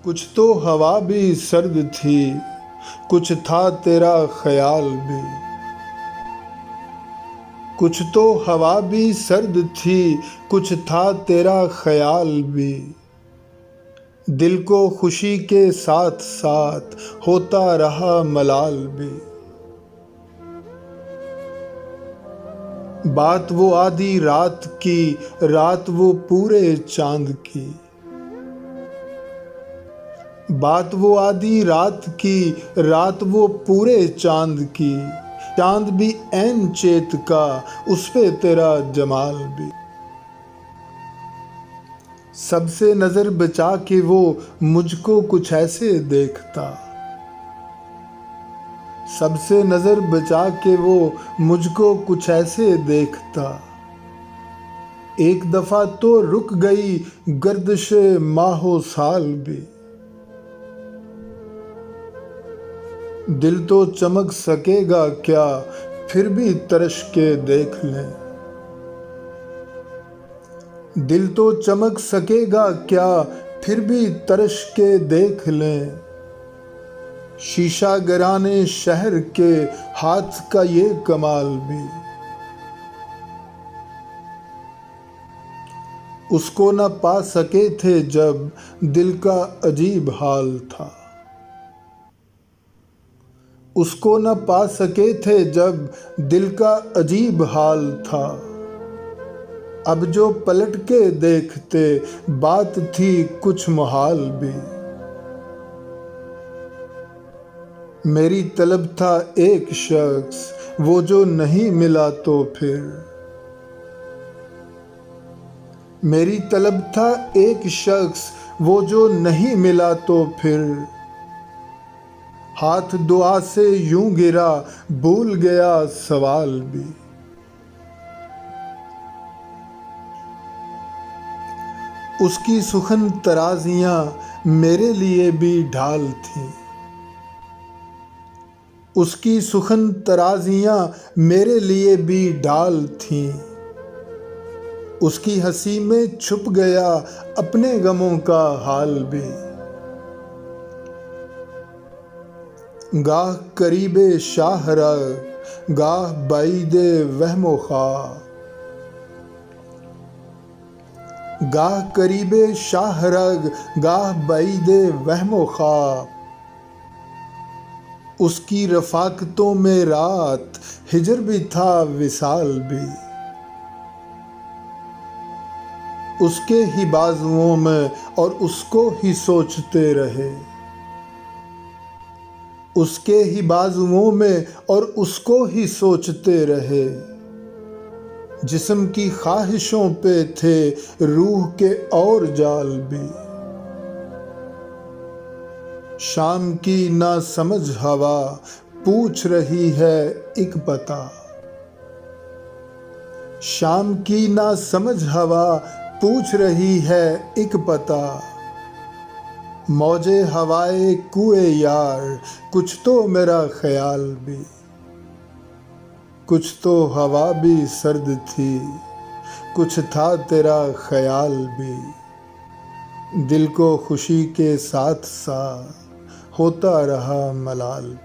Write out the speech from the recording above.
कुछ तो हवा भी सर्द थी, कुछ था तेरा ख्याल भी। कुछ तो हवा भी सर्द थी, कुछ था तेरा ख्याल भी। दिल को खुशी के साथ साथ होता रहा मलाल भी। बात वो आधी रात की, रात वो पूरे चांद की। बात वो आधी रात की, रात वो पूरे चांद की। चांद भी ऐन चेत का, उस पे तेरा जमाल भी। सबसे नजर बचा के वो मुझको कुछ ऐसे देखता। सबसे नजर बचा के वो मुझको कुछ ऐसे देखता। एक दफा तो रुक गई गर्दिश माहो साल भी। दिल तो चमक सकेगा क्या, फिर भी तरश के देख लें। दिल तो चमक सकेगा क्या, फिर भी तरश के देख लें। शीशा गराने शहर के हाथ का ये कमाल भी। उसको न पा सके थे जब दिल का अजीब हाल था। उसको न पा सके थे जब दिल का अजीब हाल था। अब जो पलट के देखते बात थी कुछ मुहाल भी। मेरी तलब था एक शख्स, वो जो नहीं मिला तो फिर। मेरी तलब था एक शख्स, वो जो नहीं मिला तो फिर। हाथ दुआ से यूं गिरा, भूल गया सवाल भी। उसकी सुखन तराजियां मेरे लिए भी ढाल थीं। उसकी सुखन तराजियां मेरे लिए भी ढाल थीं। उसकी हंसी में छुप गया अपने गमों का हाल भी। गाह करीबे शाहरग, गाह बाईदे वहमो ख्वाब। गाह करीबे शाहरग, गाह बाईदे वहमो ख्वाब। उसकी रफाकतों में रात, हिजर भी था विसाल भी। उसके ही बाजुओं में और उसको ही सोचते रहे। उसके ही बाजुओं में और उसको ही सोचते रहे। जिस्म की ख्वाहिशों पे थे रूह के और जाल भी। शाम की ना समझ हवा पूछ रही है एक पता। शाम की ना समझ हवा पूछ रही है एक पता। मौजे हवाए कुए यार, कुछ तो मेरा ख्याल भी। कुछ तो हवा भी सर्द थी, कुछ था तेरा ख्याल भी। दिल को खुशी के साथ साथ होता रहा मलाल।